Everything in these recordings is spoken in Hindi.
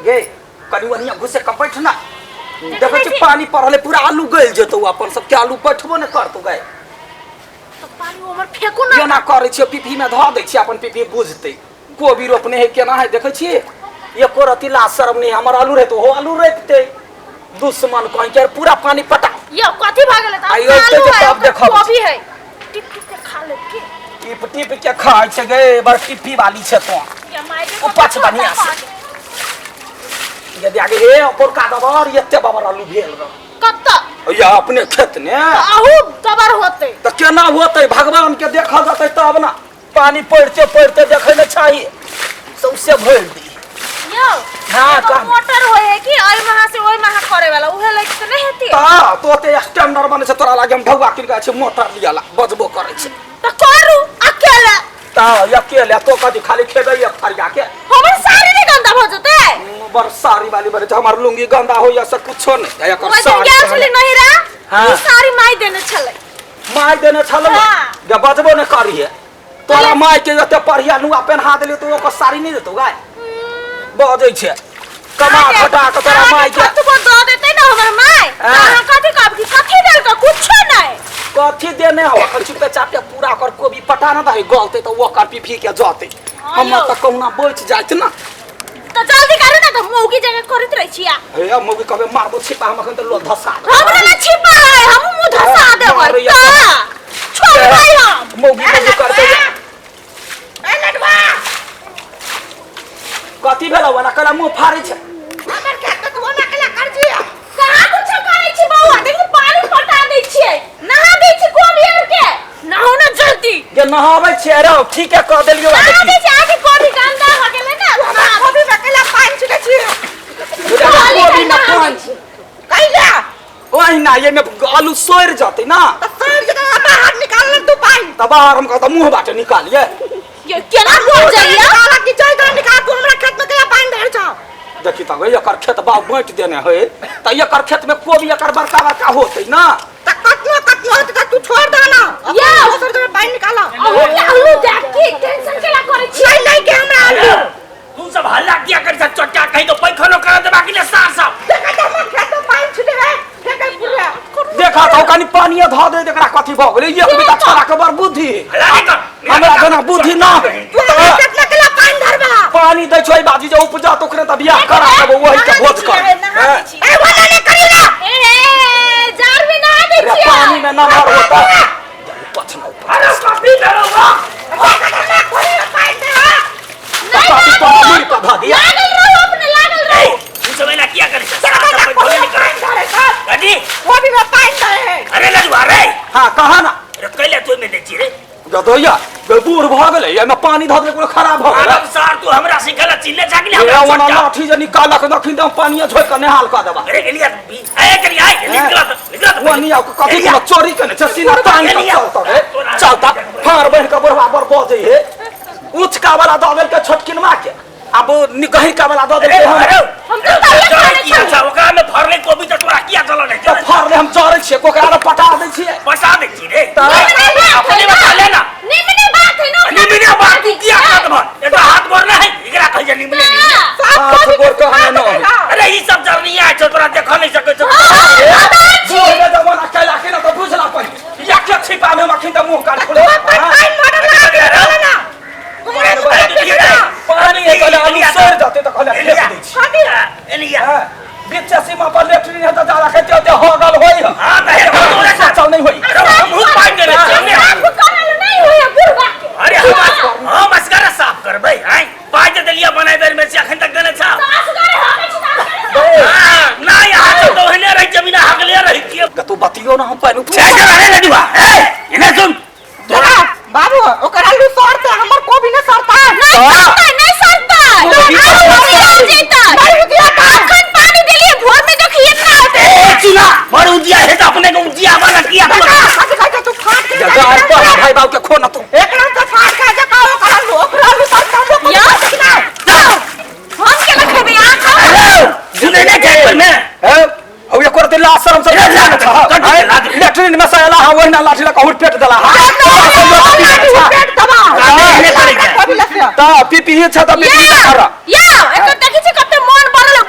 गे कनी वनिया घुसे का बैठ ना देखो छी पानी पड़ले पूरा आलू गल जेतो अपन सब के आलू बैठबो न करतो गे तो पानी हमर फेकू ना केना करे छी पीपी में ध दै छी अपन पीपी बुझतै कोबी रोपने है केना है देखै छी एको रति ला शर्म नहीं हमर आलू रहतो हो आलू रोपते दुश्मन कहीं के पूरा पानी पटा ये कथि भ गेलै त आइयो आलू तो है सब देखब कोबी है टिप टिप के खा ले के टिप टिप के खाइ छै गे बड़ टिप्पी वाली छै तो ये माय ओ पाछ बढ़िया से यदि आगे हे ऊपर का दबर एते बाबर आलू भेल र कत्ता या अपने खेत ने आहू दबर होते त केना होतै भगवान के देखल जतै तब ना पानी पड़ते पड़ते देखै न चाहिए सौसे भर दी यो हां का मोटर होय है कि ओय महा से ओय महा करे वाला उहे लग के नहीं हेती ता तो ते स्टैंडर्ड बने से तोरा लागे हम भगवा किन का छै मोटर लियाला बजबो करे छै त करू अकेला ता अकेले तो कदी खाली खेबै एक फरिया के हमर सारी नहीं गंदा भ जते बर सारी वाली बरे हमर लुंगी गंदा होय से कुछो नहीं एकर सारी गया छली नहीं रा हां ई सारी माई देने छले माय देने छले गे बजबो न करिए तोरा माय के एते पढ़िया नुआ पेन्हा देली तो ओकर सारी नहीं देतो गाय बजै छै कमा खटा के तोरा माय के तू को दो देते ना हमर माय कहां कथि देल का कुछो नहीं कथि देने हो चुपे चापे पूरा कर कोबी पटा न दही गलते तो ओकर पीफी के जाते हम त कहूना बच जाइत ना तो जल्दी करू ना तो मौगी जगह करत रह छिया हे मौगी कबे मारबो छिपा हम अखन त लो धसा हमरा ना छिपा है हम मुंह धसा देबै का छोड़ भाई हम मौगी को करते ए लडवा कथि भेला वाला कला मुंह फाड़ी छै हमर खेत तो ना कला कर दिया कहां कुछ करे छी बौआ देखि पानी पटा दै छियै नहा दै छी कोबी और के नहाओ ना जल्दी जे नहाबै छै रे ठीक है कह देलियो नहा दै छी आगे कोबी गंदा हो गेलै ना हमरा कोबी में कला पानी छिटे छी कोबी में पानी कैला ओही ना ये में आलू सोर जाते ना तो सोर के बाहर निकाल ले तू पानी त बाहर हम कहता मुंह बाटे निकालिए ये केना हो जाइए काला की जाय तो निकाल तू हमरा खेत में कला पानी धर छ देखी त एकर खेत बा बांट देने है त एकर खेत में कोबी एकर बड़का बड़का होतै ना त कतनो त तू छोड़ दे ना या दोसर जगह पानी निकाला आलू देख के टेंशन केला करे छी नहीं के हमरा आलू तू सब हल्ला किया कर सब चट्टा कहीं तो पैखानो कर दे बाकी ले सार सब देखा त हम खेत में पानी छिटे रे देखै पूरा देखा त कनी पानी ध दे एकरा कथि भ गेलै एक बिता छोरा के बर बुद्धि हल्ला नहीं कर हमरा जना बुद्धि ना तू खेत में कला पानी धरबा पानी दै छोई बाजी जे उपजा तो करे त बियाह करा देबो वही के भोज कर ए वाला ने करी ना ए जार में ना दे रे छिया पानी में ना मार होता पछना अरे कभी करोगा पानी तो मुर का धा दिया लागल रहो अपने लागल रहो तू सब ना किया करे सारा सब पैखानो नहीं कर अजी वो भी में पानी धरे अरे लड़वा रे हां कहा ना रे कैले तू में दे छी रे गदोया बूढ़ भ गेलै एमे पानी ध दे को खराब भ गेलै अब सार तू हमरा सिखला चिल्ले जागले हमरा हमरा वना चट्टा लाठी जे निकालक दखिन त पानी झोइ के नेहाल का देबा अरे एलिया आए करी आए निकला वो निया को कथि के चोरी कने छ सीना तान के चलता रे चलता फार बहन के बुढ़वा बर बजे हे उचका वाला द देल के छोटकिनमा के अब निगहिर का वाला द देल के हम तो तैयार किया था ओकरा में भरले कोबी तो तोरा किया चलो नहीं त फार ले हम चोरे छिए कोकरा पटा दै छिए बता दे छी रे त अपने बता लेना निमने बात है ना निमने बात तू किया कर दो ये तो हाथ भरना है एकरा कह जे निमने हाथ गोर कहने न अरे ई सब जर्नी है तो तोरा देख नहीं सके छो बोले जमाना कैला के न त बुझला पहि या के छिपा में मखिन त मुंह काट खोले पानी है कले आलू सड़ जाते त कले फेंक दै छी एलिया बीच सीमा पर लेटरिन है त जाला खेते होते होगल होई हां तो चल नहीं होई मुंह पानी दे नहीं होया बुढ़वा के अरे हम मस्करा साफ करबै हैं पाई दे दिलिया बनाई बेर में से अखन तक गने छा सास करे हमें छिटा हां ना यहाँ तो हने रही जमीन हगले रही के तू बतियो ना हम पानी छे के रहे लडुआ इने सुन तोरा बाबू ओकरा आलू सड़ते हमर कोबी ने सड़ता नहीं सड़ता आलू जेता बड़ुदिया का अखन पानी देलिए भोर में जो खिए ना होते चुना बड़ुदिया है तो अपने को उदिया वाला किया तू फाट के जगार पर भाई बाप के खो ना तू एकरा तो फाट के जका ओकरा ओकरा आलू सड़ता तो या हम के लखबे आ खा सुने ने के में है अब ये करते ला शर्म से लेटरिन में सला हा वही ना लाठी ला कहूर पेट दला हा पेट दबा ता पीपी छ त पीपी ना कर या एक देखि छ कते मन बनल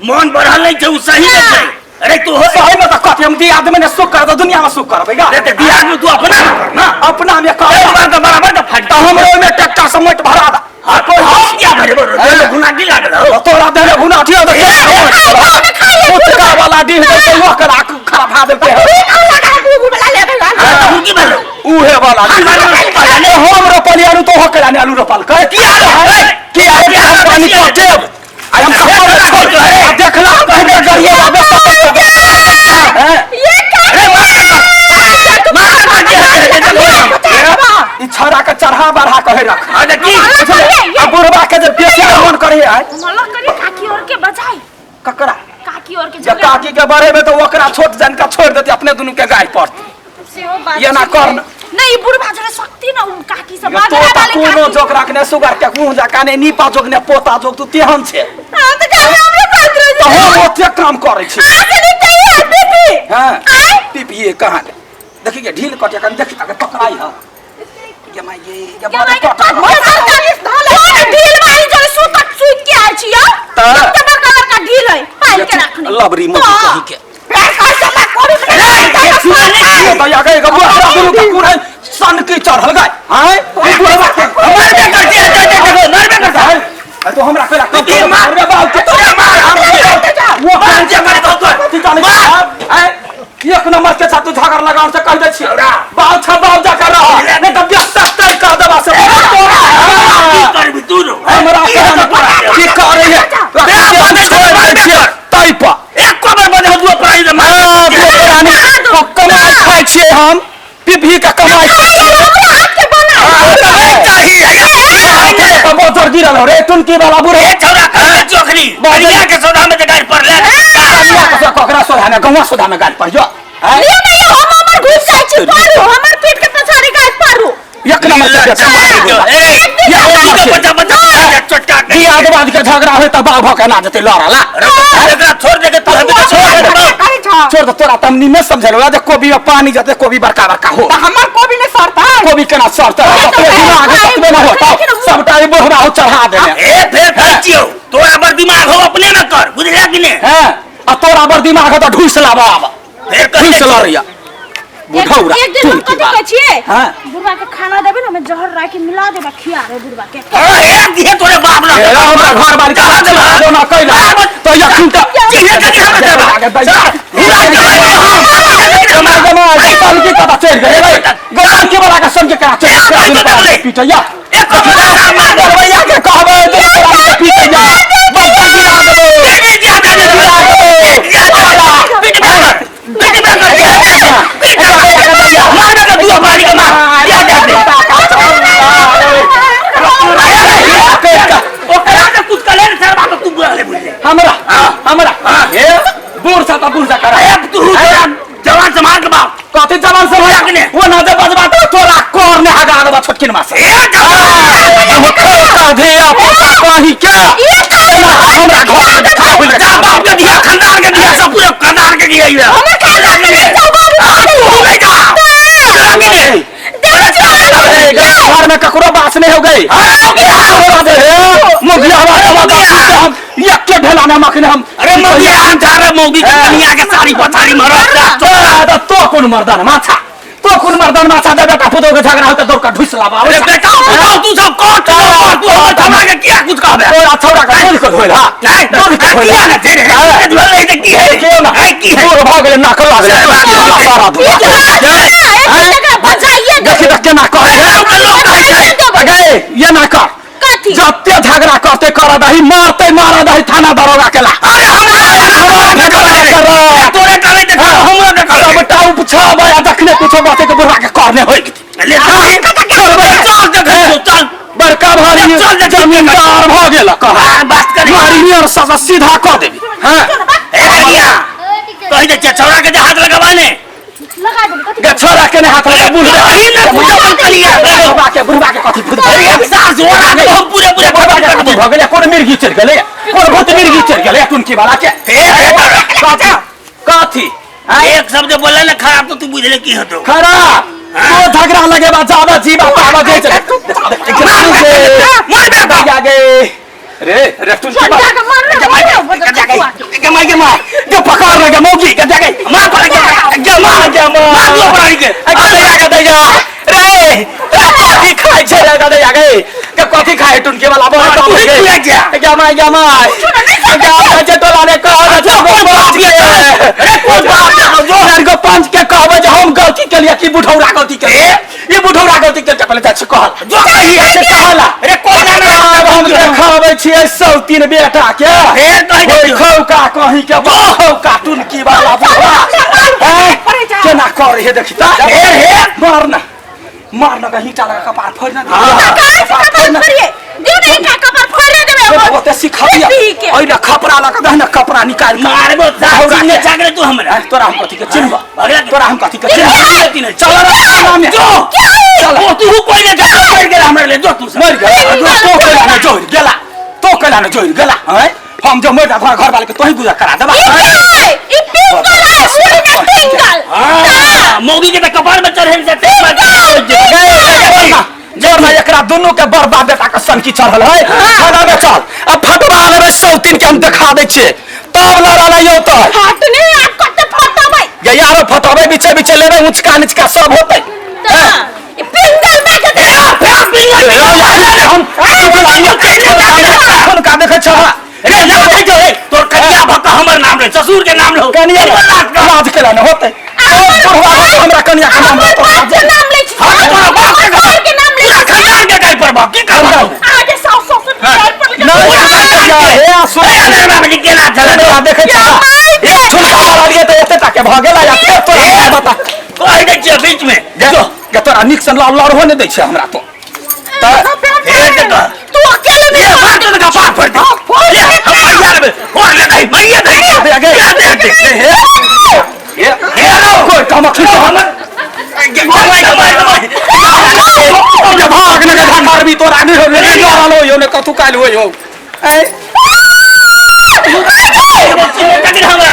मन बढ़ल नहीं छौ सही नहीं। अरे तू हो सही में तो कहते हम दी आदमी ने सुख कर दो दुनिया में सुख कर बेगा। अरे बिहार में तू अपना कर ना, अपना में कर एक बार तो बराबर तो फट तो हमरो में टक्का समट भरा दा। हां कोई हम क्या करे बरो गुना की लागल हो तोरा देले गुना ठिया दे का वाला दी है तो वो कर आंख खराब हा देते हम की बोलो उहे वाला अरे हम रोपलियानु तो होकला ने आलू रोपल के की है पानी पटे आई हम सब देखला पहले गरिए आबे ये ई छरा के चढ़ा बढ़ा कहे रख अरे की अब बुढ़वा के जब बेसी मन करे है मला करे काकी और के बजाई ककरा काकी और के जब काकी के बारे में तो ओकरा छोट जन का छोड़ देती अपने दोनों के गाय पड़ती ये ना कर नहीं बुढ़वा जरे शक्ति ना उन काकी से मार तो कोनो जोक रखने सुगर के मुंह जाकाने नीपा जोक ने पोता जोक तू तेहन छे हां तो जाने हमरे साथ रह तो हम ओते काम करे छी आके नहीं चाहिए बीबी हां पीपी ये कहां देखी के ढील कटे कन देखी तक पकड़ाई हां ये माय ये बड़ा कट ढील मारी जो सूत सूत के आइ छिया कितना कलर का ढील है पाल के रखने लबरी मुंह कही के पैर का चला कोरी भैया गए गबुआ दोनों का पूरा सन की चढ़ल गए हां मार दे कर दिया मार दे करता है तो हमरा केला तीर मार रे बाल के वो मार दे कर तो मार एक नंबर के साथ झगड़ लगाओ से कह दे छी बाल छबाव जा कर रहा नहीं तो 70 का दवा से की कर भी तू रो हमरा की कर रही है तई पा एक कबर बने हुआ प्राइस मार रानी कमाई खाई छे हम पीपी का कमाई हाथ के बना चाहिए तो मोटर गिरल हो रे तुन की वाला बुरे ए छोरा कर चोखरी बढ़िया के सौदा में गाड़ी पर ले कनिया के कोकरा सोधा में गवा सोधा में गाड़ी पर जो ये नहीं हम हमर घुस जाई छी पारू हमर पेट के पछाड़ी गाय पारू एक नंबर से ये बच्चा बच्चा चटका की आदवाद के झगड़ा होय त बाघ भके ना जते लड़ाला एकरा छोड़ दे के तू भी छोड़ दे तोरा तमनी में समझलवा जे कोबी में पानी जते कोबी बड़का बड़का हो हमर कोबी ने सरता कोबी केना सरता दिमाग सतबे ना होता सबटा ई बोहरा हो चढ़ा देने ए फिर फंचियो तोरा पर दिमाग हो अपने में कर बुझला कि ने हैं आ तोरा बर दिमाग हो त ढूस लाबा फिर ढूस लड़िया बुढ़ौरा एक दिन हम कथि कहै छियै हां बुढ़वा के खाना देबे ना मैं जहर राख के मिला देबा खिया रे बुढ़वा के एक दिए तोरे बाप ना एरा हमरा घर बार का चला ना कइला तो या खुंटा ये के हम हमार गमा साल की पता चल गए भाई गमा के वाला का समझ के चल पिटया एक मार भैया के कहबे तो पिटया बच्चा गिरा दो हमरा हमरा ए बूढ़ सा बूढ़ सा कर तू जवान समाज के बाप कथि जवान से होया कि वो ना दे बजबा तो तोरा कोर ने हगा दबा छोटकिन मासे दे आप कहीं क्या हमरा घर में खा बोल जा बाप के दिया खानदान के दिया सब पूरा खानदान के दिया ये हम खाना तू ले जा घर में ककरो बास नहीं हो गई मुखिया हम एक के ढेला में मखने हम अरे मुखिया हम जा रहे मोगी के कन्या के सारी पथारी मरो तो कौन मर्दान माथा तो कौन मर्दान माथा दे बेटा पुतो के झगड़ा होता दौड़ का ढुस लावा अरे बेटा तू सब कोट तू हमरा के क्या कुछ कहबे तोरा छौड़ा का बोल के धोइल हां बोल के धोइल ना तेरे बोले ते की है क्यों ना है की है तोर भाग ले ना कर लागे सारा दू बचाइए देखि त केना करे अगे ये ना कर कथि जत्ते झगड़ा करते कर दही मारते मार दही थाना दरोगा केला अरे तोरे करे ते हमरा के करे बेटा पूछा भाई देखने पूछो बाते के बुढ़ा के करने होई ले चल चल बड़का भारी जमींदार भ गेल कह बात करी मारी और सजा सीधा कर देबी हां ए करिया कहि दे छौड़ा के हाथ लगावाने लगा दे कथि गछोरा के हाथ लगा बुढ़ा बुढ़ा के कथि फुट एक साथ जोड़ा के हम पूरे पूरे भ गेले कोन मिर्गी चढ़ गेले कोन भूत मिर्गी चढ़ गेले तुन की वाला के कथि एक शब्द बोले ना खराब तो तू बुझले की हतो खराब तो झगड़ा लगे बा ज्यादा जीवा पावा दे मार दे आगे रे रेस्टोरेंट की बात गमा जो पकड़ ले के मौगी के देखे मार पड़ा गमा मार दो पड़ा के अरे दे जा रे कॉफी खाए छे रे दे जा गए के कॉफी खाए टुनके वाला बहुत तू ही ले जा गमा गमा जे तो लाने कह अरे कौन बात जो हर को पंच के कहबे जे हम गलती के लिए की बुढ़ौरा गलती के ये बुढ़ौरा गलती के पहले जा कहल जो कही है से कहला अरे कौन ना हम देखावे छियै सब तीन बेटा के हे कहि खौका कहीं के खौका टुनकी वाला बुढ़ा केना कर हे देखी ता हे मारना का हीटा लगा कपार फोड़ ना ओते सिखा दिया ओइला खपरा लगा दहना कपड़ा निकाल मारबो जाने जागरे तू हमरा तोरा हम कथि के चिन्हबा तोरा हम कथि के चिन्हबा चल रे जो चल तू कोई ने मर गेला हमरा ले जो तू मर गेला तो केला न जोर गेला तो केला न जोर गेला हैं हम जो मर जा घर वाले के तोही गुजर करा देबा ई पिंगल है उड़ी में पिंगल हां मोगी के कपार में चढ़े से जोर में एकरा दोनों के बर्बाद बेटा के सनकी चढ़ल है खाना में चल अब फटवा लेबे सौतीन के हम दिखा दे छे तब लड़ा नहीं होता हटने आप कते फटबै ये यारो फटवे बीचे बीचे लेबे उचका निचका सब होतै ई पिंगल में के हम फोन का देखे छवा रे जा दे जो तोर कन्या भक्का हमर नाम रे ससुर के नाम लो कनिया राज केला न होतै हमरा कनिया के नाम के नाम ले छी के नाम ले खयाल के काय पर बाकी का आगे साउ ससुर पैर पर नहीं हे सुन अरे बाबा जी केला चला देखे छवा ये छुलका वाला लिए तो एते तक के भ गेला या फिर तोरा बता कोई दे छ बीच में जो के तोरा निक सन लड़ होने दै छै हमरा तो हे देखा तू अकेले नहीं हाथ में का पार पड़ दे यार में और ले गई मैया दे आगे ये कोई काम खींच हमर भाग ने का मारबी तोरा आगे हो रे लड़लो यो ने कथु काल होय हो ए लेकिन हमरा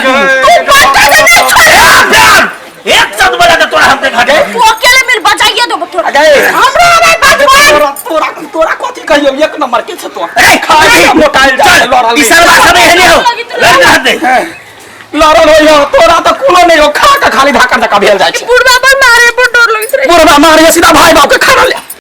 एक साथ बोला तो तोरा हम देखा दे तू अकेले मेरे बचाइए दो थोड़ा आगे हमरा रे तोरा तोरा कथि कहियो एक नंबर के छ तो अरे खाली मोटाइल जा लड़ल ई सरवा सब हेने हो लड़ना दे लड़ल हो तोरा तो कोनो नहीं हो खा के खाली धाका धक्का भेल जाय छै बुढ़वा पर मारे पर डर लगित रे बुढ़वा मारे सीधा भाई बाप के खा ले